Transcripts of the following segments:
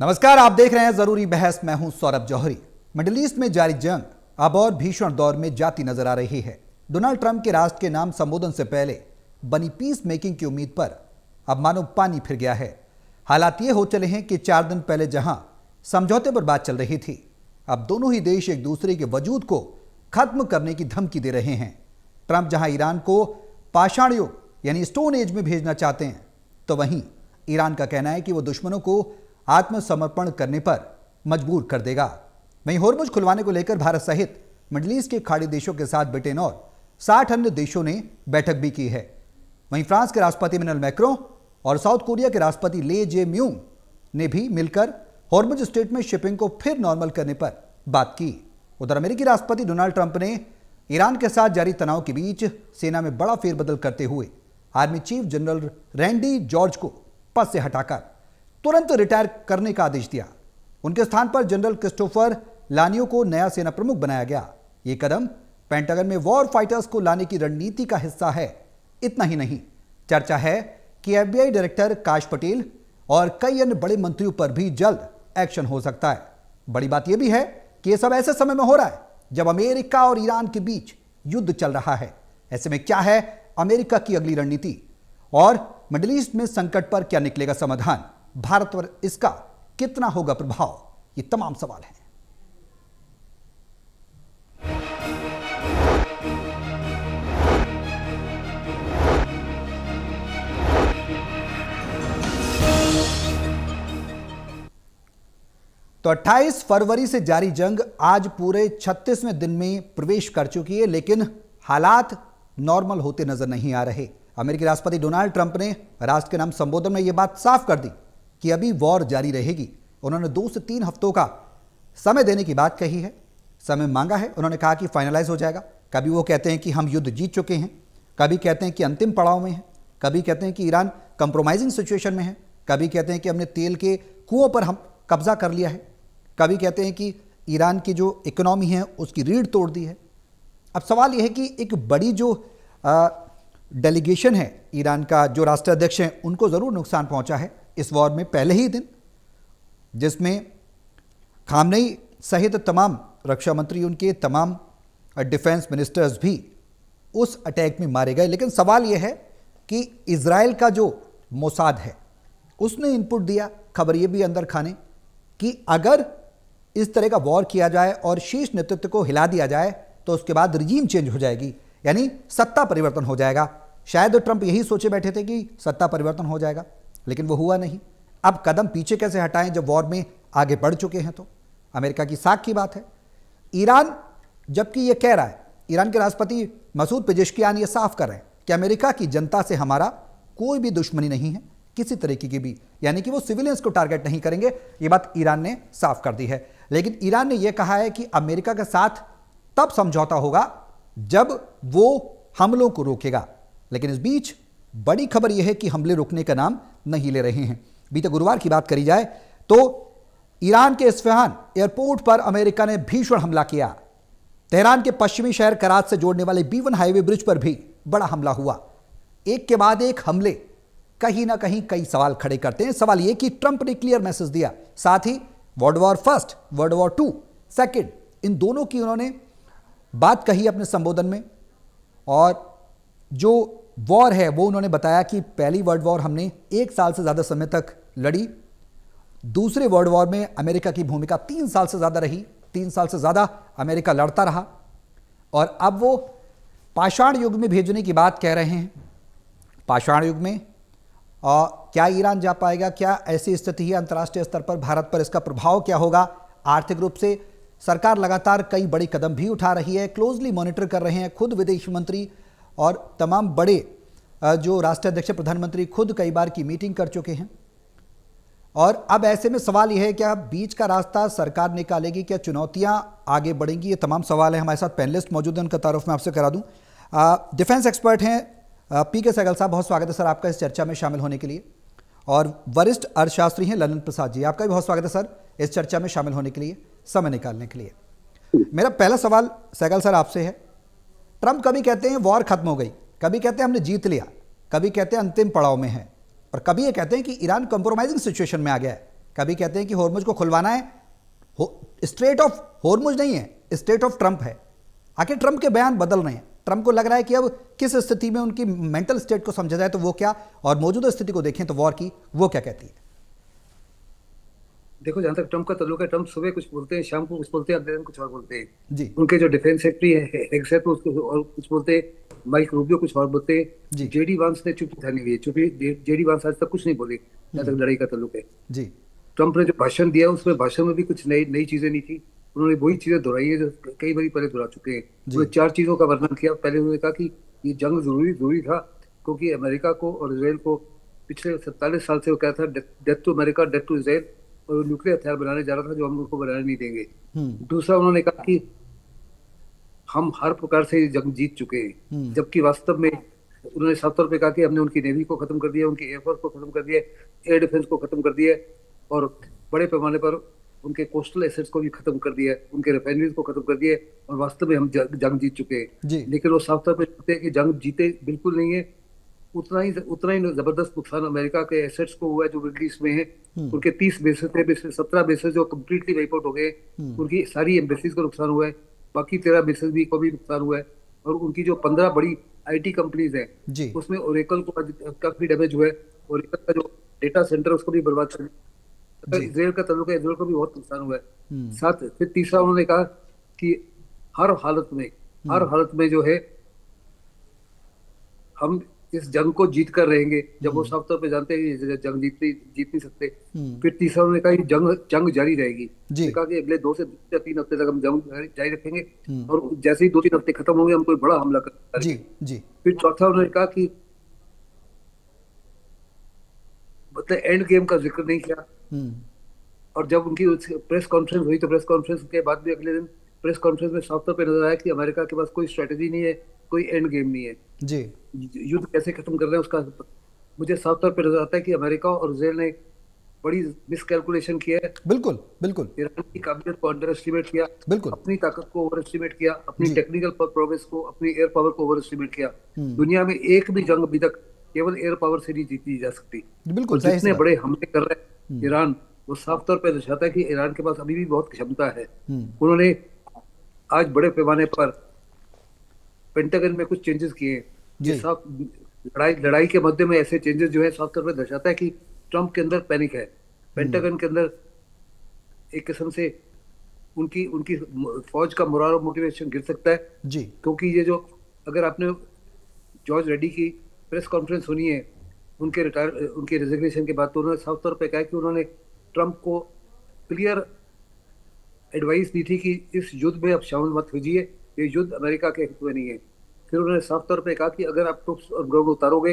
नमस्कार, आप देख रहे हैं जरूरी बहस। मैं हूं सौरभ जौहरी। मिडिल ईस्ट में जारी जंग अब और भीषण दौर में जाती नजर आ रही है। डोनाल्ड ट्रंप के राष्ट्र के नाम संबोधन से पहले बनी पीस मेकिंग की उम्मीद पर अब मानो पानी फिर गया है। हालात ये हो चले हैं कि 4 दिन पहले जहां समझौते पर बात चल रही थी, अब दोनों ही देश एक दूसरे के वजूद को खत्म करने की धमकी दे रहे हैं। ट्रंप जहां ईरान को पाषाण युग यानी स्टोन एज में भेजना चाहते हैं, तो वहीं ईरान का कहना है कि वो दुश्मनों को आत्मसमर्पण करने पर मजबूर कर देगा। वहीं होर्मुज खुलवाने को लेकर भारत सहित मिडिल ईस्ट के खाड़ी देशों के साथ ब्रिटेन और 60 अन्य देशों ने बैठक भी की है। वहीं फ्रांस के राष्ट्रपति इमैनुअल मैक्रों और साउथ कोरिया के राष्ट्रपति ले जे-म्यूंग ने भी मिलकर होर्मुज स्ट्रेट में शिपिंग को फिर नॉर्मल करने पर बात की। उधर अमेरिकी राष्ट्रपति डोनाल्ड ट्रंप ने ईरान के साथ जारी तनाव के बीच सेना में बड़ा फेरबदल करते हुए army chief general Randy George को पद से हटाकर तुरंत रिटायर करने का आदेश दिया। उनके स्थान पर जनरल क्रिस्टोफर लानियो को नया सेना प्रमुख बनाया गया। यह कदम पेंटागन में वॉर फाइटर्स को लाने की रणनीति का हिस्सा है। इतना ही नहीं, चर्चा है कि FBI डायरेक्टर काश पटेल और कई अन्य बड़े मंत्रियों पर भी जल्द एक्शन हो सकता है। बड़ी बात यह भी है कि यह सब ऐसे समय में हो रहा है जब अमेरिका और ईरान के बीच युद्ध चल रहा है। ऐसे में क्या है अमेरिका की अगली रणनीति और मिडिल ईस्ट में संकट पर क्या निकलेगा समाधान, भारत पर इसका कितना होगा प्रभाव, ये तमाम सवाल हैं। तो 28 फरवरी से जारी जंग आज पूरे 36वें दिन में प्रवेश कर चुकी है, लेकिन हालात नॉर्मल होते नजर नहीं आ रहे। अमेरिकी राष्ट्रपति डोनाल्ड ट्रंप ने राष्ट्र के नाम संबोधन में यह बात साफ कर दी कि अभी वॉर जारी रहेगी। उन्होंने 2 से 3 हफ्तों का समय देने की बात कही है, समय मांगा है। उन्होंने कहा कि फाइनलाइज हो जाएगा। कभी वो कहते हैं कि हम युद्ध जीत चुके हैं, कभी कहते हैं कि अंतिम पड़ाव में है, कभी कहते हैं कि ईरान कंप्रोमाइजिंग सिचुएशन में है, कभी कहते हैं कि हमने तेल के कुओं पर हम कब्जा कर लिया है, कभी कहते हैं कि ईरान की जो इकोनॉमी है उसकी रीढ़ तोड़ दी है। अब सवाल यह है कि एक बड़ी जो डेलीगेशन है ईरान का, जो राष्ट्राध्यक्ष हैं, उनको ज़रूर नुकसान पहुंचा है इस वॉर में पहले ही दिन, जिसमें खामनेई सहित तमाम रक्षा मंत्री, उनके तमाम डिफेंस मिनिस्टर्स भी उस अटैक में मारे गए। लेकिन सवाल यह है कि इजराइल का जो मोसाद है उसने इनपुट दिया, खबर यह भी अंदर खाने, कि अगर इस तरह का वॉर किया जाए और शीर्ष नेतृत्व को हिला दिया जाए तो उसके बाद रिजीम चेंज हो जाएगी, यानी सत्ता परिवर्तन हो जाएगा। शायद ट्रंप यही सोचे बैठे थे कि सत्ता परिवर्तन हो जाएगा, लेकिन वो हुआ नहीं। अब कदम पीछे कैसे हटाएं जब वॉर में आगे बढ़ चुके हैं? तो अमेरिका की साख की बात है। ईरान जबकि ये कह रहा है, ईरान के राष्ट्रपति मसूद पेजेश्कियान ये साफ कर रहे हैं कि अमेरिका की जनता से हमारा कोई भी दुश्मनी नहीं है, किसी तरीके की भी, यानी कि वो सिविलियंस को टारगेट नहीं करेंगे। ये बात ईरान ने साफ कर दी है। लेकिन ईरान ने यह कहा है कि अमेरिका के साथ तब समझौता होगा जब वो हमलों को रोकेगा। लेकिन इस बीच बड़ी खबर यह है कि हमले रोकने का नाम नहीं ले रहे हैं। बीते गुरुवार की बात करी जाए तो ईरान के इस्फहान एयरपोर्ट पर अमेरिका ने भीषण हमला किया। तेहरान के पश्चिमी शहर कराच से जोड़ने वाले B1 हाईवे ब्रिज पर भी बड़ा हमला हुआ। एक के बाद एक हमले कहीं ना कहीं कई सवाल खड़े करते हैं। सवाल यह कि ट्रंप ने क्लियर मैसेज दिया, साथ ही world war first, world war 2, second, इन दोनों की उन्होंने बात कही अपने संबोधन में। और जो वॉर है वो उन्होंने बताया कि पहली वर्ल्ड वॉर हमने 1 साल से ज़्यादा समय तक लड़ी, दूसरे वर्ल्ड वॉर में अमेरिका की भूमिका 3 साल से ज़्यादा रही, 3 साल से ज़्यादा अमेरिका लड़ता रहा, और अब वो पाषाण युग में भेजने की बात कह रहे हैं। पाषाण युग में क्या ईरान जा पाएगा? क्या ऐसी स्थिति है अंतर्राष्ट्रीय स्तर पर? भारत पर इसका प्रभाव क्या होगा? आर्थिक रूप से सरकार लगातार कई बड़े कदम भी उठा रही है, क्लोजली मॉनिटर कर रहे हैं। खुद विदेश मंत्री और तमाम बड़े जो राष्ट्राध्यक्ष, प्रधानमंत्री खुद कई बार की मीटिंग कर चुके हैं। और अब ऐसे में सवाल यह है क्या बीच का रास्ता सरकार निकालेगी, क्या चुनौतियां आगे बढ़ेंगी? ये तमाम सवाल हैं। हमारे साथ पैनलिस्ट मौजूद हैं, उनका तारुफ मैं आपसे करा दूं। डिफेंस एक्सपर्ट हैं PK सहगल साहब, बहुत स्वागत है सर आपका इस चर्चा में शामिल होने के लिए। और वरिष्ठ अर्थशास्त्री हैं ललन प्रसाद जी, आपका भी बहुत स्वागत है सर इस चर्चा में शामिल होने के लिए, समय निकालने के लिए। मेरा पहला सवाल सहगल सर आपसे है, ट्रंप कभी कहते हैं वॉर खत्म हो गई, कभी कहते हैं हमने जीत लिया, कभी कहते हैं अंतिम पड़ाव में है, और कभी ये कहते हैं कि ईरान कंप्रोमाइजिंग सिचुएशन में आ गया है, कभी कहते हैं कि हॉर्मुज को खुलवाना है, स्ट्रेट ऑफ हॉर्मुज नहीं है, स्ट्रेट ऑफ ट्रंप है। आखिर ट्रंप के बयान बदल रहे हैं, ट्रंप को लग रहा है कि अब किस स्थिति में उनकी मेंटल स्टेट को समझा जाए तो वो क्या, और मौजूदा स्थिति को देखें तो वॉर की वो क्या कहती है। देखो, जहां तक ट्रंप का ताल्लुक है, ट्रंप सुबह कुछ बोलते हैं, शाम को कुछ बोलते हैं, अगले दिन कुछ और बोलते हैं। जी उनके जो डिफेंस सेक्रेटरी है हेगसेट, उसको और कुछ बोलते हैं, माइक रूबियो कुछ और बोलते हैं। जी जेडी वांस ने चुप्पी थानी हुई है, चुप्पी। जेडी वांस आज तक कुछ नहीं बोले जहां तक लड़ाई का ताल्लुक है। जी ट्रंप ने जो भाषण दिया, उसमें भाषण में भी कुछ नई नई चीजें नहीं थी। उन्होंने वही चीजें दोहराई है जो कई बार पहले दोहरा चुके हैं। जी उन्होंने 4 चीजों का वर्णन किया। पहले उन्होंने कहा कि ये जंग जरूरी जरूरी था, क्योंकि अमेरिका को और इसराइल को पिछले 47 साल से वो क्या था, death to America, death to Israel, और न्यूक्लियर हथियार बनाने जा रहा था जो हम उनको बनाने नहीं देंगे। हम्म दूसरा, उन्होंने कहा कि हम हर प्रकार से ये जंग जीत चुके हैं, हम्म जबकि वास्तव में उन्होंने साफ तौर पे कहा कि हमने उनकी नेवी को खत्म कर दिया, उनकी एयरफोर्स को खत्म कर दिया, एयर डिफेंस को खत्म कर दिया, और बड़े पैमाने पर उनके कोस्टल एसेट्स को भी खत्म कर दिया, उनके रिफाइनरीज को खत्म कर दिया, और वास्तव में हम जंग जीत चुके हैं। जी लेकिन वो साफ तौर पे कहते हैं कि जंग जीते बिल्कुल नहीं है। उतना ही जबरदस्त नुकसान अमेरिका के एसेट्स को हुआ है जो मिडिल ईस्ट में है। उनके 30 बेसेस थे, 17 बेसेस जो कम्प्लीटली वाइप आउट हो गए। उनकी सारी एम्बेसीज को नुकसान हुआ है, बाकी 13 बेसेस भी को भी नुकसान हुआ है। और उनकी जो 15 बड़ी आईटी कंपनीज हैं, जी उसमें ओरेकल को काफी डैमेज हुआ है। ओरेकल का जो डेटा सेंटर उसको भी बर्बाद कर दिया। अगर जी इसराइल का ताल्लुक है, इसराइल को भी बहुत नुकसान हुआ है। हम्म साथ फिर तीसरा उन्होंने कहा कि हर हालत में हर हालत में जो है हम इस जंग को जीत कर रहेंगे, जब वो साफ तौर पे जानते हैं कि जंग जीत नहीं सकते। हम्म फिर तीसरा उन्होंने कहा कि जंग जंग जारी रहेगी। जी उन्होंने कहा कि अगले 2 से 3 हफ्ते तक हम जंग जारी रखेंगे, हम्म और जैसे ही 2-3 हफ्ते खत्म होंगे हम कोई बड़ा हमला जी करेंगे। जी फिर चौथा उन्होंने कहा कि मतलब एंड गेम का जिक्र नहीं किया। हम्म और जब उनकी प्रेस कॉन्फ्रेंस हुई, तो प्रेस कॉन्फ्रेंस के बाद भी अगले दिन प्रेस कॉन्फ्रेंस में साफ तौर पे नजर आया कि अमेरिका के पास कोई स्ट्रेटेजी नहीं है, कोई एंड गेम नहीं है। जी युद्ध कैसे खत्म कर रहे हैं उसका मुझे साफ तौर पे नजर आता है कि अमेरिका और इसराइल ने बड़ी मिसकैलकुलेशन किया है। बिल्कुल बिल्कुल ईरान की काबिलियत को अंडर एस्टिमेट किया, बिल्कुल अपनी ताकत को ओवर एस्टिमेट किया, अपनी जी टेक्निकल प्रोग्रेस को, अपनी एयर पावर को ओवर एस्टिमेट किया। हम्म दुनिया में एक भी जंग अभी तक केवल एयर पावर से नहीं जीती जा सकती। बिल्कुल और सही सी जितने बात। बड़े हमले कर रहे हैं हम्म ईरान, वो साफ तौर पर दर्शाता है कि ईरान के पास अभी भी बहुत क्षमता है। हम्म उन्होंने आज बड़े पैमाने पर पेंटागन में कुछ चेंजेस किए हैं। ये जी साफ लड़ाई लड़ाई के मध्य में ऐसे चेंजेस जो है साफ तौर पर दर्शाता है कि ट्रंप के अंदर पैनिक है। हम्म पेंटागन के अंदर एक किस्म से उनकी उनकी फौज का मोरल और मोटिवेशन गिर सकता है। जी क्योंकि ये जो, अगर आपने जॉर्ज रेड्डी की प्रेस कॉन्फ्रेंस सुनी है उनके रेजिग्नेशन के बाद, तो उन्होंने साफ तौर पे कहा कि उन्होंने ट्रंप को क्लियर एडवाइस दी थी कि इस युद्ध में आप शामिल मत कीजिए, ये युद्ध अमेरिका के हित में नहीं है। फिर उन्होंने साफ तौर पे कहा कि अगर आप ट्रुप्स और ग्राउंड उतारोगे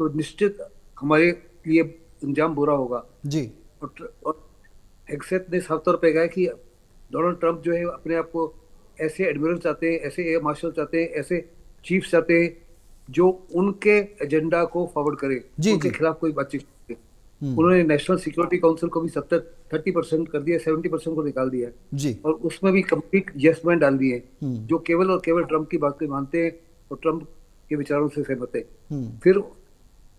तो निश्चित हमारे लिए अंजाम बुरा होगा। जी और हेगसेथ ने साफ तौर पे कहा कि डोनाल्ड ट्रंप जो है अपने आप को ऐसे एडमिरल चाहते हैं, ऐसे एयर मार्शल चाहते हैं, ऐसे चीफ चाहते हैं जो उनके एजेंडा को फॉरवर्ड करे, जी उनके जी खिलाफ कोई बातचीत नहीं करे। हम्म उन्होंने नेशनल सिक्योरिटी काउंसिल को भी 30% कर दिया, 70% को निकाल दिया है। जी और उसमें भी कंप्लीट यस मैन डाल दिए, हम्म जो केवल और केवल ट्रंप की बातें मानते हैं और ट्रंप के विचारों से सहमत है। हम्म फिर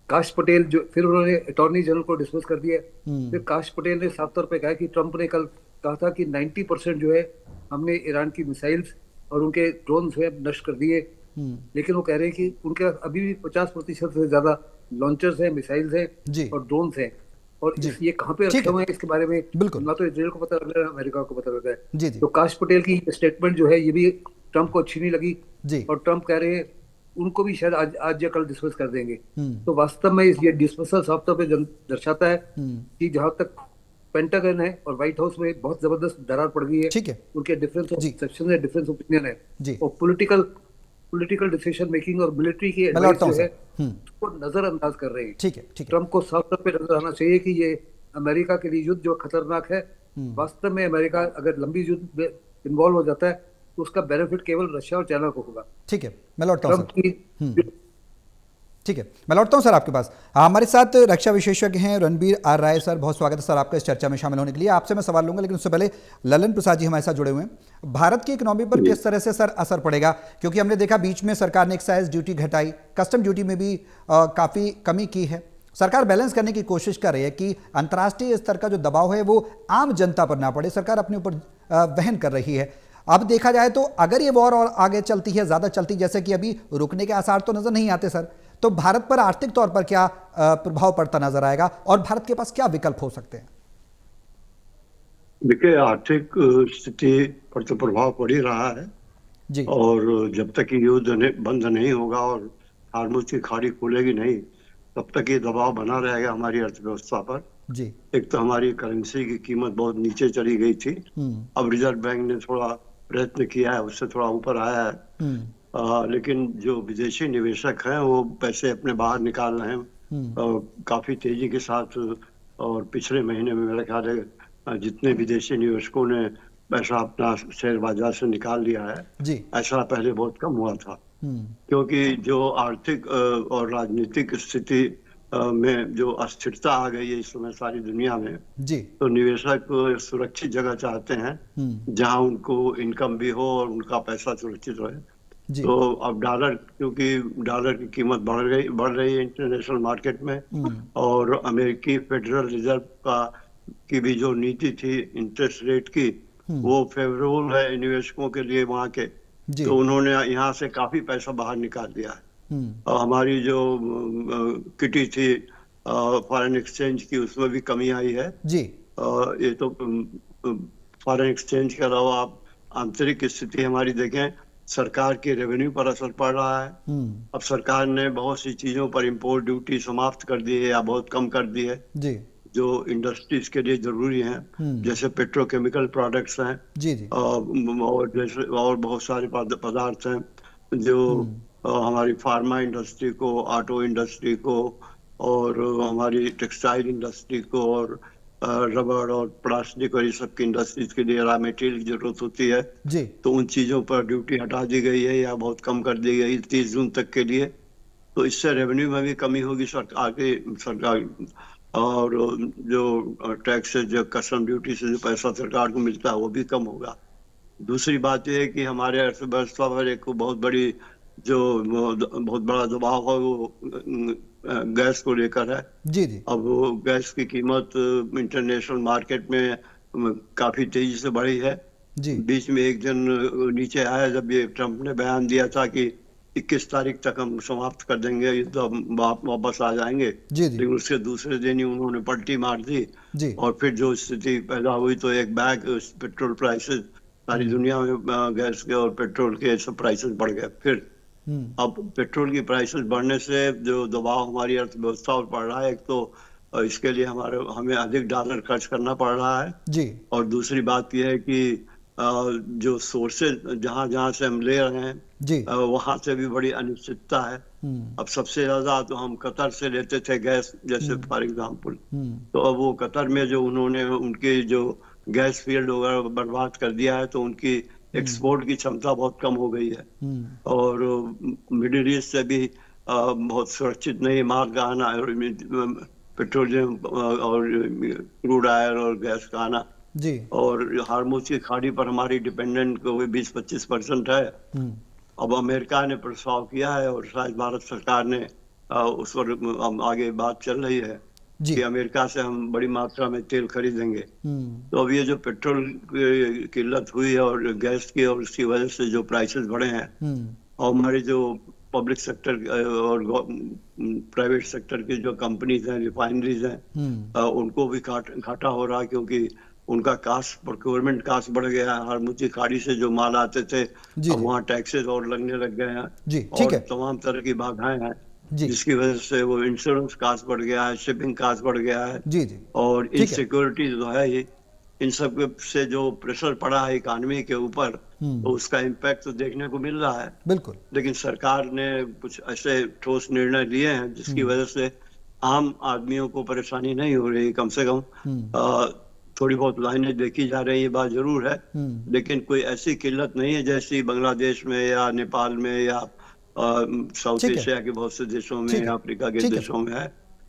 काश पटेल फिर उन्होंने अटॉर्नी जनरल को डिसमिस कर दिया। हम्म फिर काश पटेल ने साफ तौर पे कहा कि ट्रंप ने कल कहा था कि 90% जो है हमने ईरान की मिसाइल्स और उनके ड्रोन जो है नष्ट कर दिए। हम्म लेकिन वो कह रहे हैं कि उनके पास अभी भी 50% से ज्यादा लॉन्चर्स हैं, मिसाइल्स हैं जी और ड्रोन्स हैं। और जी ये कहाँ पे ठीक रखे है हुए हैं इसके बारे में बिल्कुल ना तो इसराइल को पता लग रहा है, अमेरिका को पता लग रहा है। जी जी तो काश पटेल की स्टेटमेंट जो है ये भी ट्रंप को अच्छी नहीं लगी। जी और ट्रंप कह रहे हैं उनको भी शायद आज या कल डिसमिस कर देंगे। हम्म तो वास्तव में ये डिसमिसल साफ तौर पे दर्शाता है हम्म कि जहां तक पेंटागन है और व्हाइट हाउस में बहुत जबरदस्त दरार पड़ गई है। ठीक है उनके डिफरेंस ऑफ जी सेक्शन है, डिफरेंस ओपिनियन है। जी और पॉलिटिकल डिसीजन मेकिंग और मिलिट्री की मैं एडवाइस लौटता हूँ जो है सर। उसको नजरअंदाज कर रहे हैं। ठीक है ठीक है ट्रंप को साफ तौर पे नजर आना चाहिए कि ये अमेरिका के लिए युद्ध जो खतरनाक है, वास्तव में अमेरिका अगर लंबी युद्ध में इन्वॉल्व हो जाता है तो उसका बेनिफिट केवल रशिया और चाइना को होगा। ठीक है मैं लौटता हूँ ट्रंप सर। की ठीक है मैं लौटता हूँ सर आपके पास। हमारे साथ रक्षा विशेषज्ञ हैं रणबीर आर राय सर, बहुत स्वागत है सर आपका इस चर्चा में शामिल होने के लिए। आपसे मैं सवाल लूंगा, लेकिन उससे पहले ललन प्रसाद जी हमारे साथ जुड़े हुए हैं। भारत की इकोनॉमी पर किस तरह से सर असर पड़ेगा, क्योंकि हमने देखा बीच में सरकार ने एक्साइज ड्यूटी घटाई, कस्टम ड्यूटी में भी काफ़ी कमी की है, सरकार बैलेंस करने की कोशिश कर रही है कि अंतर्राष्ट्रीय स्तर का जो दबाव है वो आम जनता पर ना पड़े, सरकार अपने ऊपर वहन कर रही है। अब देखा जाए तो अगर ये वॉर और आगे चलती है, ज्यादा चलती, जैसे कि अभी रुकने के आसार तो नजर नहीं आते सर, तो भारत पर आर्थिक तौर पर क्या प्रभाव पड़ता नजर आएगा और भारत के पास क्या विकल्प हो सकते हैं? देखिए, आर्थिक स्थिति पर तो प्रभाव पड़ ही रहा है। जी और जब तक ये युद्ध बंद नहीं होगा और हार्मुज की खाड़ी खुलेगी नहीं, तब तक ये दबाव बना रहेगा हमारी अर्थव्यवस्था पर। जी। एक तो हमारी करेंसी की कीमत बहुत नीचे चली गई थी, अब रिजर्व बैंक ने थोड़ा प्रयत्न किया है, उससे थोड़ा ऊपर आया है। लेकिन जो विदेशी निवेशक हैं वो पैसे अपने बाहर निकाल रहे हैं काफी तेजी के साथ। और पिछले महीने में मेरा ख्याल है जितने विदेशी निवेशकों ने पैसा अपना शेयर बाजार से निकाल लिया है, जी। ऐसा पहले बहुत कम हुआ था। क्योंकि जो आर्थिक और राजनीतिक स्थिति में जो अस्थिरता आ गई है इस समय सारी दुनिया में, जी। तो निवेशक सुरक्षित जगह चाहते हैं जहां उनको इनकम भी हो और उनका पैसा सुरक्षित रहे। तो अब डॉलर, क्योंकि डॉलर की कीमत बढ़ रही है इंटरनेशनल मार्केट में, और अमेरिकी फेडरल रिजर्व की भी जो नीति थी इंटरेस्ट रेट की, वो फेवरेबल है निवेशकों के लिए वहां के, तो उन्होंने यहाँ से काफी पैसा बाहर निकाल दिया है। और हमारी जो किटी थी फॉरेन एक्सचेंज की, उसमें भी कमी आई है जी। ये तो फॉरेन एक्सचेंज के अलावा आप आंतरिक स्थिति हमारी देखें, सरकार के रेवेन्यू पर असर पड़ रहा है। अब सरकार ने बहुत सी चीजों पर इंपोर्ट ड्यूटी समाप्त कर दी है या बहुत कम कर दी है जी, जो इंडस्ट्रीज के लिए जरूरी हैं, जैसे पेट्रोकेमिकल प्रोडक्ट्स हैं जी जी। और जैसे और बहुत सारे पदार्थ हैं जो हमारी फार्मा इंडस्ट्री को, ऑटो इंडस्ट्री को, और हमारी टेक्सटाइल इंडस्ट्री को, और रबड़ और प्लास्टिक और ये सब की इंडस्ट्रीज के लिए रॉ मटेरियल की जरूरत होती है जी। तो उन चीजों पर ड्यूटी हटा दी गई है या बहुत कम कर दी गई 30 जून तक के लिए। तो इससे रेवेन्यू में भी कमी होगी सरकार, और जो टैक्स से, जो कस्टम ड्यूटी से जो पैसा सरकार को मिलता है वो भी कम होगा। दूसरी बात यह है कि हमारे अर्थव्यवस्था पर एक बहुत बड़ा दबाव है, वो गैस को लेकर है जी जी। अब वो गैस की कीमत इंटरनेशनल मार्केट में काफी तेजी से बढ़ी है जी। बीच में एक दिन नीचे आया जब ये ट्रम्प ने बयान दिया था कि 21 तारीख तक हम समाप्त कर देंगे, युद्ध वापस आ जाएंगे जी जी। लेकिन उसके दूसरे दिन ही उन्होंने पलटी मार दी जी। और फिर जो स्थिति पैदा हुई, तो एक बैग पेट्रोल प्राइसेस सारी दुनिया में गैस के और पेट्रोल के सब प्राइसेस बढ़ गए। फिर अब पेट्रोल की प्राइसेस बढ़ने से जो दबाव हमारी अर्थव्यवस्था पर पड़ रहा है, एक तो इसके लिए हमें अधिक डॉलर खर्च करना पड़ रहा है जी। और दूसरी बात यह है कि जो सोर्सेज जहां से हम ले रहे हैं जी, वहां से भी बड़ी अनिश्चितता है। अब सबसे ज्यादा तो हम कतर से लेते थे गैस, जैसे फॉर एग्जाम्पल, तो अब वो कतर में जो उन्होंने उनके जो गैस फील्ड वगैरह बर्बाद कर दिया है, तो उनकी एक्सपोर्ट की क्षमता बहुत कम हो गई है। और मिडिल ईस्ट से भी बहुत सुरक्षित नहीं माल का आना, पेट्रोलियम और क्रूड ऑयल और गैस का आना जी। और हार्मुज की खाड़ी पर हमारी डिपेंडेंट कोई 20-25% है। अब अमेरिका ने प्रस्ताव किया है और शायद भारत सरकार ने उस पर आगे बात चल रही है कि अमेरिका से हम बड़ी मात्रा में तेल खरीदेंगे। तो अब ये जो पेट्रोल की किल्लत हुई है और गैस की, और उसकी वजह से जो प्राइसेस बढ़े हैं, और हमारे जो पब्लिक सेक्टर और प्राइवेट सेक्टर की जो कंपनीज हैं, रिफाइनरीज हैं, उनको भी घाटा हो रहा है, क्योंकि उनका कास्ट, प्रोक्योरमेंट कास्ट बढ़ गया है। हार्मुज की खाड़ी से जो माल आते थे अब वहाँ टैक्सेस और लगने लग गए हैं और तमाम तरह की बाधाएं हैं, जिसकी वजह से वो इंश्योरेंस कास्ट बढ़ गया है, शिपिंग कास्ट बढ़ गया है जी जी। और इनसिक्योरिटी जो है ये, इन सब से जो प्रेशर पड़ा है इकोनॉमी के ऊपर, तो उसका इम्पैक्ट तो देखने को मिल रहा है बिल्कुल। लेकिन सरकार ने कुछ ऐसे ठोस निर्णय लिए हैं जिसकी वजह से आम आदमियों को परेशानी नहीं हो रही। कम से कम थोड़ी बहुत लाइनें देखी जा रही है, बात जरूर है, लेकिन कोई ऐसी किल्लत नहीं है जैसी बांग्लादेश में या नेपाल में या साउथ एशिया के बहुत से देशों में या अफ्रीका के देशों में है।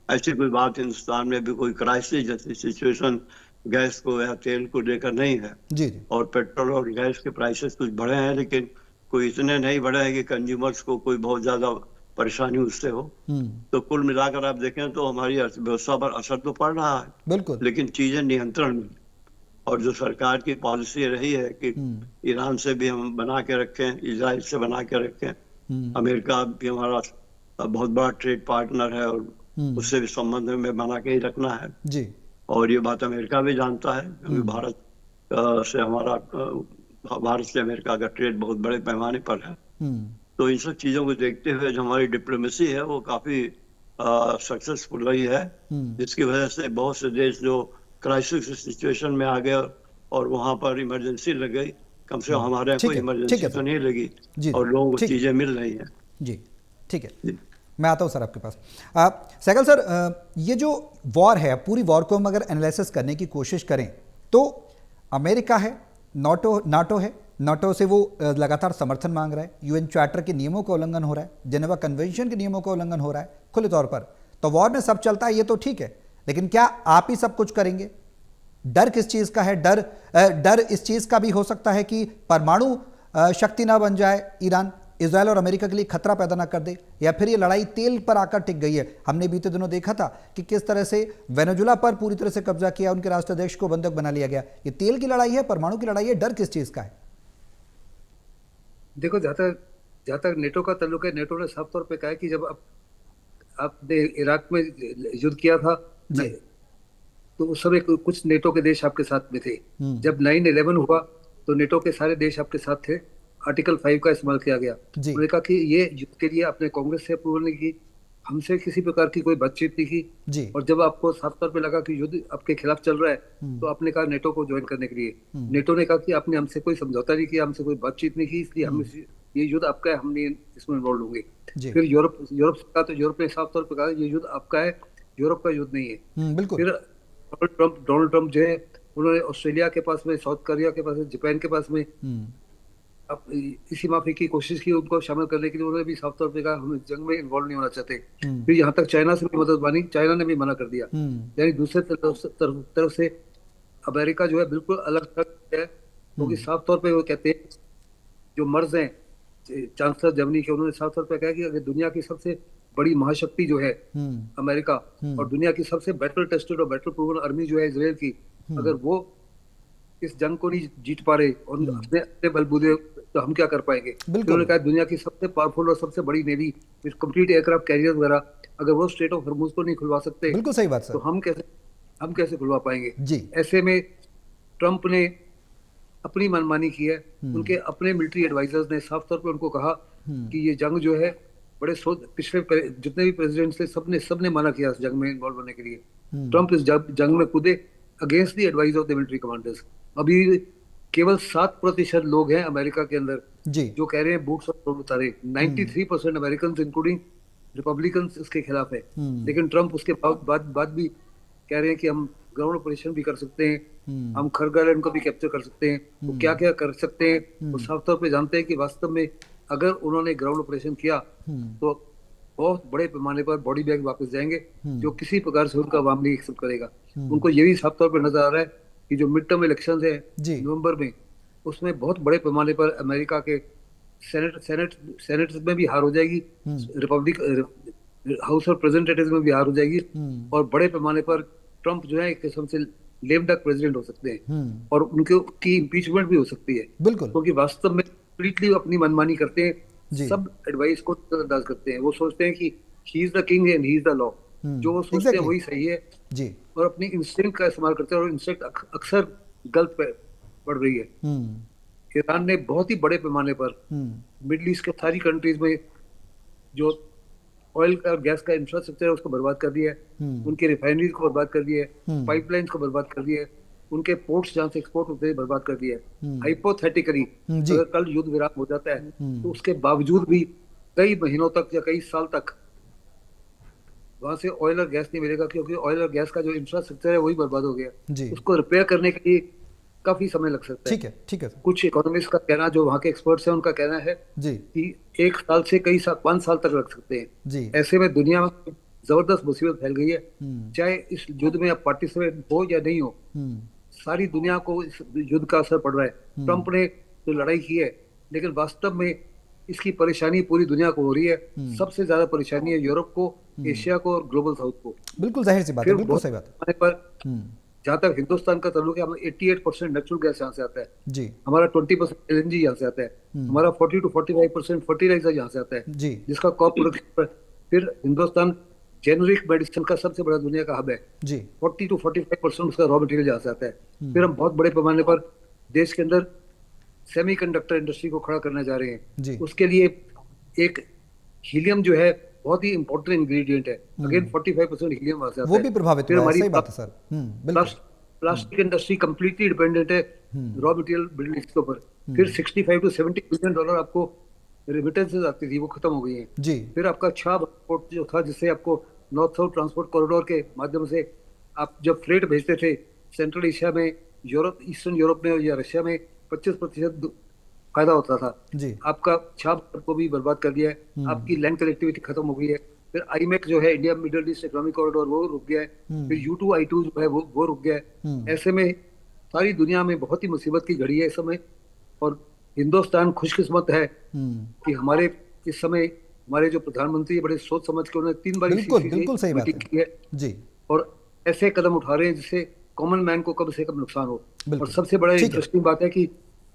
ऐसी कोई बात हिंदुस्तान में भी कोई क्राइसिस जैसी सिचुएशन गैस को या तेल को लेकर नहीं है जी। और पेट्रोल और गैस के प्राइसेस कुछ बढ़े हैं, लेकिन कोई इतने नहीं बढ़े हैं कि कंज्यूमर्स को कोई बहुत ज्यादा परेशानी उससे हो। तो कुल मिलाकर आप देखें तो हमारी अर्थव्यवस्था पर असर तो पड़ रहा है, बिल्कुल, लेकिन चीजें नियंत्रण में। और जो सरकार की पॉलिसी रही है कि ईरान से भी हम बना के रखें, इजराइल से बना के रखें, अमेरिका भी हमारा बहुत बड़ा ट्रेड पार्टनर है और उससे भी संबंध में बना के ही रखना है जी। और ये बात अमेरिका भी जानता है क्योंकि भारत से अमेरिका का ट्रेड बहुत बड़े पैमाने पर है। तो इन सब चीजों को देखते हुए जो हमारी डिप्लोमेसी है वो काफी सक्सेसफुल रही है, जिसकी वजह से बहुत से देश जो क्राइसिस सिचुएशन में आ गए और वहां पर इमरजेंसी लग गई, कम से कम हमारे यहाँ कोई इमरजेंसी तो नहीं लगी जी, और लोगों को चीजें मिल रही हैं। जी ठीक है, मैं आता हूँ सर आपके पास। सहगल सर, ये जो वॉर है, पूरी वॉर को हम अगर एनालिसिस करने की कोशिश करें तो अमेरिका है, नाटो है, नाटो से वो लगातार समर्थन मांग रहा है, यूएन चार्टर के नियमों का उल्लंघन हो रहा है, जेनेवा कन्वेंशन के नियमों का उल्लंघन हो रहा है खुले तौर पर। तो वॉर में सब चलता है, ये तो ठीक है, लेकिन क्या आप ही सब कुछ करेंगे? डर किस चीज का है? डर इस चीज का भी हो सकता है कि परमाणु शक्ति ना बन जाए ईरान, इजराइल और अमेरिका के लिए खतरा पैदा ना कर दे, या फिर ये लड़ाई तेल पर आकर टिक गई है। हमने बीते दिनों देखा था कि किस तरह से वेनेजुला पर पूरी तरह से कब्जा किया, उनके राष्ट्राध्यक्ष को बंधक बना लिया गया। ये तेल की लड़ाई है, परमाणु की लड़ाई है, डर किस चीज का है? देखो, जहां तक नेटो का ताल्लुक है, नेटो ने साफ तौर पे कहा है कि जब आपने इराक में युद्ध किया था तो उस समय कुछ नेटो के देश आपके साथ में थे। जब 9/11 हुआ तो नेटो के सारे देश आपके साथ थे। आर्टिकल 5 का इस्तेमाल किया गया। उन्होंने कहा कि ये युद्ध के लिए आपने कांग्रेस से अप्रूवल नहीं की, हमसे किसी प्रकार की कोई बातचीत नहीं की, और जब आपको साफ तौर पे लगा कि युद्ध आपके खिलाफ चल रहा है तो आपने कहा नेटो को ज्वाइन करने के लिए। नेटो ने कहा कि आपने हमसे कोई समझौता नहीं किया, हमसे कोई बातचीत नहीं की, इसलिए हम ये युद्ध आपका है, हम नहीं इसमें इन्वॉल्व होंगे। फिर यूरोप से कहा तो यूरोप ने साफ तौर पर कहा ये युद्ध आपका है, यूरोप का युद्ध नहीं है। फिर डोनाल्ड ट्रंप जो है उन्होंने ऑस्ट्रेलिया के पास में, साउथ कोरिया के पास में, जापान के पास में अब इसी माफी की कोशिश की उनको शामिल करने के लिए। उन्होंने भी साफ तौर पे कहा हम जंग में इन्वॉल्व नहीं होना चाहते। फिर यहाँ तक चाइना से भी मदद मांगी, चाइना ने भी मना कर दिया। यानी दूसरे तरफ से अमेरिका जो है बिल्कुल अलग है, क्योंकि साफ तौर पे वो कहते हैं, जो मर्ज हैं चांसलर जर्मनी के, उन्होंने साफ तौर पे कहा कि अगर दुनिया की सबसे बड़ी महाशक्ति जो है अमेरिका और दुनिया की सबसे बैटल टेस्टेड और बैटल प्रूवन आर्मी जो है इजराइल की, अगर वो इस जंग को नहीं जीत पा रहे और अपने बलबूते तो हम क्या कर पाएंगे। उन्होंने कहा दुनिया की सबसे पावरफुल और सबसे बड़ी navy with complete aircraft carrier वगैरह, अगर वो स्ट्रेट ऑफ हॉर्मुज को नहीं खुलवा सकते, बिल्कुल सही बात सर, तो हम कैसे खुलवा पाएंगे जी। ऐसे में ट्रंप ने अपनी मनमानी की है। उनके अपने मिलिट्री एडवाइजर्स ने साफ तौर पर उनको कहा कि ये जंग जो है बड़े पिछले जितने भी प्रेसिडेंट्स थे सबने मना किया इस जंग में इन्वॉल्व होने के लिए। ट्रंप इस जंग में कूदे against the advice of the military commanders. अभी केवल 7% लोग हैं अमेरिका के अंदर जो कह रहे हैं बूट्स ऑन ग्राउंड उतारे। 93% अमेरिकन इंक्लूडिंग रिपब्लिकन इसके खिलाफ है। लेकिन ट्रंप उसके बाद भी कह रहे हैं कि हम ग्राउंड ऑपरेशन भी कर सकते हैं, हम खरगढ़ आइलैंड को भी कैप्चर कर सकते हैं। वो क्या क्या कर सकते हैं वो साफ तौर पे जानते हैं कि वास्तव में अगर उन्होंने ग्राउंड ऑपरेशन किया तो बहुत बड़े पैमाने पर बॉडी बैग वापस जाएंगे, जो किसी प्रकार से उनका अवाम नहीं एक्सेप्ट करेगा। उनको ये भी साफ तौर पर नजर आ रहा है कि जो मिड टर्म इलेक्शन है नवंबर में, उसमें बहुत बड़े पैमाने पर अमेरिका के सेनेट में भी हार हो जाएगी, रिपब्लिक हाउस ऑफ रिप्रेजेंटेटिव्स में भी हार हो जाएगी, और बड़े पैमाने पर ट्रंप जो है एक किस्म से लेम डक प्रेसिडेंट हो सकते हैं और उनकी इम्पीचमेंट भी हो सकती है। बिल्कुल, क्योंकि वास्तव में कंप्लीटली अपनी मनमानी करते हैं, सब एडवाइस को नजरअंदाज करते हैं। वो सोचते हैं कि he is the king and he is the law, जो वो सोचते हैं वही सही है जी, और अपनी इंस्टिंक्ट का इस्तेमाल करते हैं और इंस्टिंक्ट अक्सर गलत पड़ रही है। ईरान ने बहुत ही बड़े पैमाने पर मिडिल ईस्ट के सारी कंट्रीज में जो ऑयल का गैस का इंफ्रास्ट्रक्चर है उसको बर्बाद कर दिया है, उनके रिफाइनरीज को बर्बाद कर दिया है, पाइपलाइंस को बर्बाद कर दिया है, उनके पोर्ट्स जहां से एक्सपोर्ट होते हैं बर्बाद कर दिया है। हाइपोथेटिकली अगर कल युद्ध विराम हो जाता है तो उसके बावजूद भी कई महीनों तक या कई साल तक वहां से ऑयल और गैस नहीं मिलेगा, क्योंकि ऑयल और गैस का जो इंफ्रास्ट्रक्चर है वही बर्बाद हो गया। उसको रिपेयर करने के लिए काफी समय लग सकता है। ठीक है। कुछ इकोनॉमिस्ट का कहना, जो वहाँ के एक्सपर्ट्स हैं उनका कहना है कि 1 साल से 5 साल तक लग सकते हैं। ऐसे में दुनिया में जबरदस्त मुसीबत फैल गई है, चाहे इस युद्ध में आप पार्टिसिपेट हो या नहीं हो, सारी दुनिया को इस युद्ध का असर पड़ रहा है। ट्रंप ने तो लड़ाई की है, लेकिन वास्तव में इसकी परेशानी पूरी दुनिया को हो रही है। सबसे ज्यादा परेशानी है यूरोप को, एशिया को और ग्लोबल साउथ को। बिल्कुल जाहिर सी बात है, बिल्कुल सही बात है। पर जहाँ तक हिंदुस्तान का ताल्लुक है, हमें 88% नेचुरल गैस यहाँ से आता है जी, हमारा 20% एलएनजी यहाँ से आता है, हमारा 40 to 45% फर्टिलाइजर यहाँ से आता है जी, जिसका क्रॉप प्रोडक्शन। फिर हिंदुस्तान जेनरिक मेडिसिन का सबसे बड़ा दुनिया का हब है जी, 40 to 45% उसका रॉ मटेरियल यहाँ से आता है। फिर हम बहुत बड़े पैमाने पर देश के अंदर सेमीकंडक्टर इंडस्ट्री को खड़ा करने जा रहे हैं। उसके लिए एक हीलियम जो है बहुत ही इंपॉर्टेंट इंग्रेडिएंट है। अगेन 45% हीलियम वहां से आता है, वो भी प्रभावित हुआ है। सही बात है सर। बिल्कुल। प्लास्टिक इंडस्ट्री कंप्लीटली डिपेंडेंट है रॉ मटेरियल बिल्डिंग के ऊपर। फिर 65 to 70 बिलियन डॉलर आपको रेमिटेंसेस आती थी, वो खत्म हो गई है जी। फिर आपका छाप पोर्ट जो था, जिससे आपको नॉर्थ साउथ ट्रांसपोर्ट कॉरिडोर के माध्यम से आप जब फ्रेट भेजते थे सेंट्रल एशिया में, यूरोप, ईस्टर्न यूरोप में या रशिया में 25% फायदा होता था जी। आपका छाप को भी बर्बाद कर दिया है। आपकी लैंड कनेक्टिविटी खत्म हो गई है। फिर आईमेक जो है, India middle east economic corridor, वो रुक गया है। फिर U2 I2 जो है वो रुक गया है। ऐसे में सारी दुनिया में बहुत ही मुसीबत की घड़ी है इस समय। और हिंदुस्तान खुशकिस्मत है कि हमारे इस समय हमारे जो प्रधानमंत्री बड़े सोच समझ के उन्होंने 3 बार बिल्कुल सही बात की है जी। और ऐसे कदम उठा रहे हैं जिससे कॉमन मैन को कम से कम नुकसान हो। और सबसे बड़ा इंटरेस्टिंग बात है कि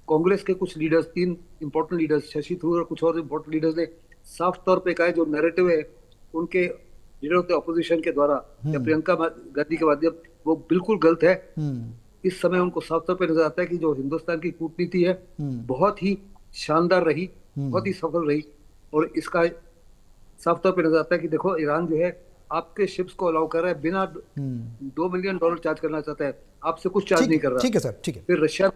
कांग्रेस के कुछ leaders, 3 important leaders, Shashi Tharoor और कुछ और इंपॉर्टेंट लीडर्स ने साफ तौर पे कहा है जो नैरेटिव है उनके लीडर ऑफ द ऑपोजिशन के द्वारा या प्रियंका गांधी के माध्यम, वो बिल्कुल गलत है। इस समय उनको साफ तौर पे नजर आता है कि जो हिंदुस्तान की कूटनीति है बहुत ही शानदार रही, बहुत ही सफल रही। और इसका साफ तौर पे नजर आता है कि देखो, ईरान जो है आपके शिप्स को अलाउ कर रहा है, बिना $2 मिलियन चार्ज करना चाहता है, आपसे कुछ चार्ज नहीं कर रहा। ठीक है सर, ठीक है। फिर रशिया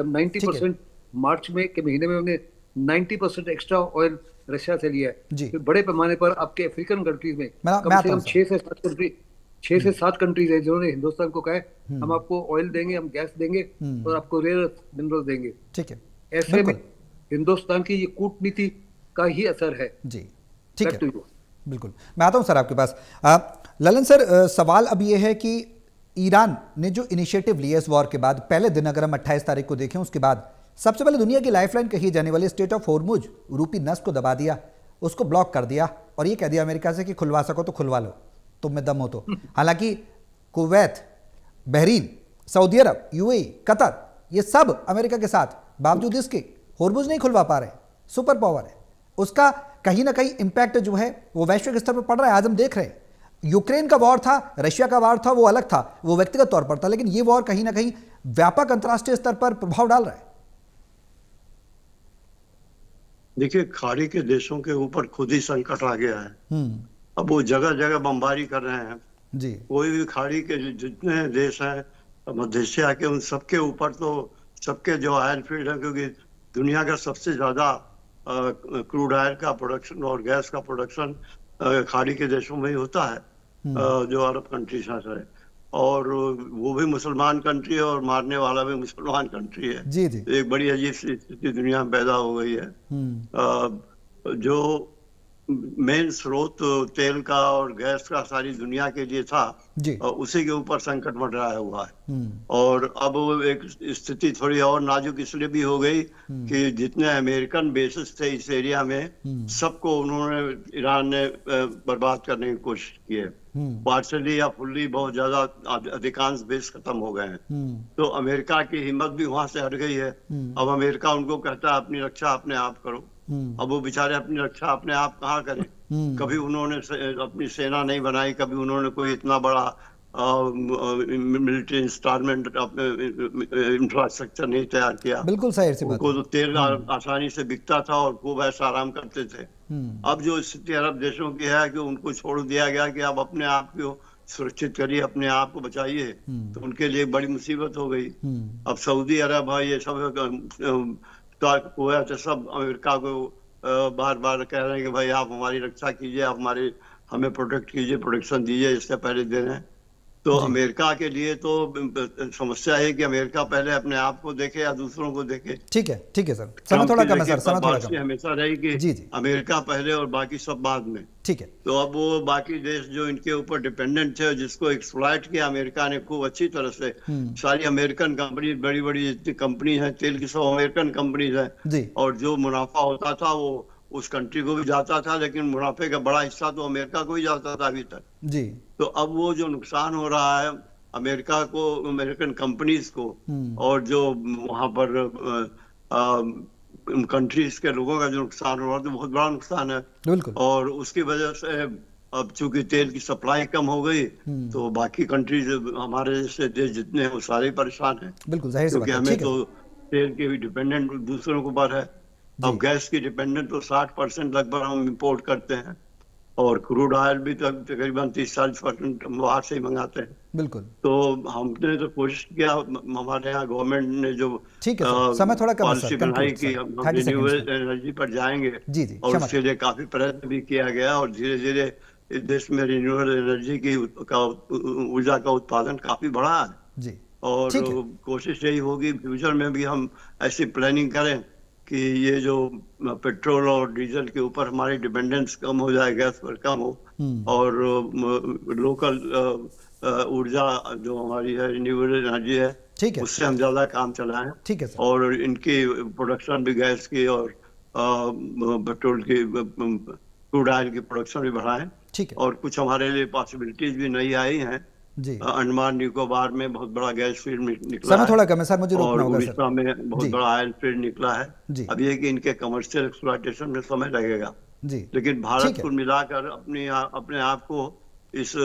90% मार्च में के महीने में हमने 90% एक्स्ट्रा ऑयल रशिया से लिया है। फिर बड़े पैमाने पर आपके अफ्रीकन कंट्रीज में कम से कम 6 से 7 कंट्रीज है जिन्होंने हिंदुस्तान को कहा है हम आपको ऑयल देंगे, हम गैस देंगे और आपको रेयर मिनरल देंगे। ठीक है। ऐसे में हिंदुस्तान की ये कूटनीति का ही असर है जी। ठीक है, बिल्कुल। मैं आता हूं सर आपके पास। ललन सर, सवाल अब ये है कि ईरान ने जो इनिशिएटिव लिया इस वॉर के बाद, पहले दिन अगर हम 28 तारीख को देखें, उसके बाद सबसे पहले दुनिया की लाइफलाइन कही जाने वाली स्ट्रेट ऑफ हॉर्मुज यूरोपीय नस को दबा दिया, उसको ब्लॉक कर दिया और ये कह दिया अमेरिका से कि खुलवा सको तो खुलवा लो, तुम में दम हो तो। हालांकि कुवैत, बहरीन, सऊदी अरब, यूएई, कतर, ये सब अमेरिका के साथ बावजूद इसके हॉर्मुज नहीं खुलवा पा रहे। सुपर पावर है, उसका कहीं ना कहीं इंपैक्ट जो है वो वैश्विक स्तर पर पड़ रहा है। आज हम देख रहे हैं यूक्रेन का वॉर था, रशिया का वॉर था, वो अलग था, वो व्यक्तिगत तौर पर था, लेकिन ये वॉर कहीं ना कहीं व्यापक अंतर्राष्ट्रीय स्तर पर प्रभाव डाल रहा है। देखिए, खाड़ी के देशों के ऊपर खुद ही संकट आ गया है। अब वो जगह जगह बमबारी कर रहे हैं जी। कोई भी खाड़ी के जितने देश हैं मध्य एशिया के, उन सबके ऊपर तो सबके जो ऑयल फील्ड है, क्योंकि दुनिया का सबसे ज्यादा क्रूड ऑयल का प्रोडक्शन और गैस का प्रोडक्शन खाड़ी के देशों में ही होता है, जो अरब कंट्रीज है, और वो भी मुसलमान कंट्री है और मारने वाला भी मुसलमान कंट्री है जी जी। एक बड़ी अजीब सी स्थिति दुनिया में पैदा हो गई है। जो मेन स्रोत तेल का और गैस का सारी दुनिया के लिए था, उसी के ऊपर संकट मंडराया हुआ है। और अब एक स्थिति थोड़ी और नाजुक इसलिए भी हो गई कि जितने अमेरिकन बेसिस थे इस एरिया में, सबको उन्होंने, ईरान ने बर्बाद करने की कोशिश की है। पार्शली या फुल्ली बहुत ज्यादा अधिकांश बेस खत्म हो गए हैं। तो अमेरिका की हिम्मत भी वहां से हट गई है। अब अमेरिका उनको कहता है अपनी रक्षा अपने आप करो। अब वो बेचारे अपनी रक्षा अपने आप कहाँ करें? कभी उन्होंने अपनी सेना नहीं बनाई, कभी उन्होंने कोई इतना बड़ा मिलिट्री इंस्टॉलमेंट इंफ्रास्ट्रक्चर नहीं तैयार किया। बिल्कुल सही से बात। उनको तो तेल आसानी से बिकता था और खूब ऐसा आराम करते थे। अब जो स्थिति अरब देशों की है कि उनको छोड़ दिया गया कि आप अपने आप को सुरक्षित करिए, अपने आप को बचाइए, तो उनके लिए बड़ी मुसीबत हो गई। अब सऊदी अरब है, ये सब कुवैत, सब अमेरिका को बार बार कह रहे हैं कि भाई आप हमारी रक्षा कीजिए, आप हमें प्रोटेक्ट कीजिए, प्रोटेक्शन दीजिए, इससे पहले दे रहे हैं। तो अमेरिका के लिए तो समस्या है कि अमेरिका पहले अपने आप को देखे या दूसरों को देखे। ठीक है सर, समय थोड़ा कम है सर, समय थोड़ा कम। हमेशा रही कि जी अमेरिका पहले और बाकी सब बाद में। ठीक है। तो अब वो बाकी देश जो इनके ऊपर डिपेंडेंट है, जिसको एक्सप्लॉइट किया अमेरिका ने खूब अच्छी तरह से। सारी अमेरिकन कंपनी, बड़ी बड़ी जितनी कंपनी है तेल की, सब अमेरिकन कंपनीज है, और जो मुनाफा होता था वो उस कंट्री को भी जाता था, लेकिन मुनाफे का बड़ा हिस्सा तो अमेरिका को ही जाता था अभी तक जी। तो अब वो जो नुकसान हो रहा है अमेरिका को, अमेरिकन कंपनीज को, और जो वहां पर कंट्रीज के लोगों का जो नुकसान हो रहा है, तो बहुत बड़ा नुकसान है। बिल्कुल। और उसकी वजह से अब चूंकि तेल की सप्लाई कम हो गई, तो बाकी कंट्रीज हमारे जैसे देश जितने हैं वो सारे परेशान हैं। बिल्कुल जाहिर सी बात है। हमें तो तेल के भी डिपेंडेंट दूसरों के ऊपर है। अब गैस की डिपेंडेंट तो 60% लगभग हम इंपोर्ट करते हैं, और क्रूड ऑयल भी तकरीबन 30-40% बाहर से ही मंगाते हैं। बिल्कुल। तो हमने तो कोशिश किया, हमारे यहाँ गवर्नमेंट ने जो समय थोड़ा कम पॉलिसी बनाई कि हम रिन्यूएबल एनर्जी पर जाएंगे, और उसके लिए काफी प्रयत्न भी किया गया, और धीरे धीरे इस देश में रिन्यूएबल एनर्जी की ऊर्जा का उत्पादन काफी बढ़ा है जी। और कोशिश यही होगी फ्यूचर में भी हम ऐसी प्लानिंग करें कि ये जो पेट्रोल और डीजल के ऊपर हमारी डिपेंडेंस कम हो जाए, गैस पर कम हो, और लोकल ऊर्जा जो हमारी है, रिन्यूएबल एनर्जी है, उससे हम ज्यादा काम चलाएं। ठीक है सर। और इनकी प्रोडक्शन भी, गैस की और पेट्रोल की, क्रूड ऑयल की प्रोडक्शन भी बढ़ाएं। ठीक है। और कुछ हमारे लिए पॉसिबिलिटीज भी नई आई हैं जी। अंडमान निकोबार में बहुत बड़ा गैस फील्ड निकला है, थोड़ा कम है सर, मुझे रोकना होगा सर। उड़ीसा में बहुत बड़ा ऑयल फील्ड निकला है। अब ये कि इनके कमर्शियल एक्सप्लॉयटेशन में समय लगेगा जी। लेकिन भारत को मिलाकर अपने आप को इस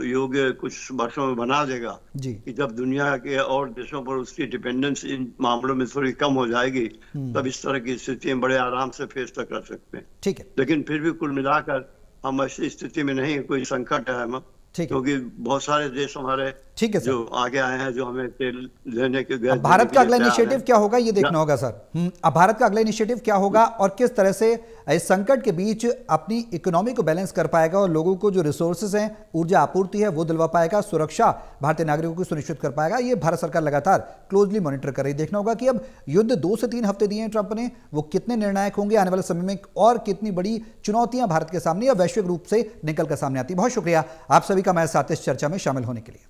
योग्य कुछ वर्षों में बना देगा जी। कि जब दुनिया के और देशों पर उसकी डिपेंडेंस इन मामलों में थोड़ी कम हो जाएगी, तब इस तरह की स्थिति में बड़े आराम से फेस कर सकते हैं। ठीक है। लेकिन फिर भी कुल मिलाकर हम ऐसी स्थिति में नहीं, कोई संकट है हम, क्योंकि बहुत सारे देश हमारे जो आगे आए हैं, जो हमें तेल लेने के गैस। भारत का अगला इनिशिएटिव क्या होगा ये देखना होगा सर। अब भारत का अगला इनिशिएटिव क्या होगा और किस तरह से इस संकट के बीच अपनी इकोनॉमी को बैलेंस कर पाएगा और लोगों को जो रिसोर्सेज हैं, ऊर्जा आपूर्ति है, वो दिलवा पाएगा, सुरक्षा भारतीय नागरिकों को सुनिश्चित कर पाएगा, ये भारत सरकार लगातार क्लोजली मॉनिटर कर रही। देखना होगा कि अब युद्ध 2 से 3 हफ्ते दिए हैं ट्रंप ने, वो कितने निर्णायक होंगे आने वाले समय में, और कितनी बड़ी चुनौतियां भारत के सामने या वैश्विक रूप से निकल कर सामने आती है। बहुत शुक्रिया आप सभी का मेरे साथ इस चर्चा में शामिल होने के लिए।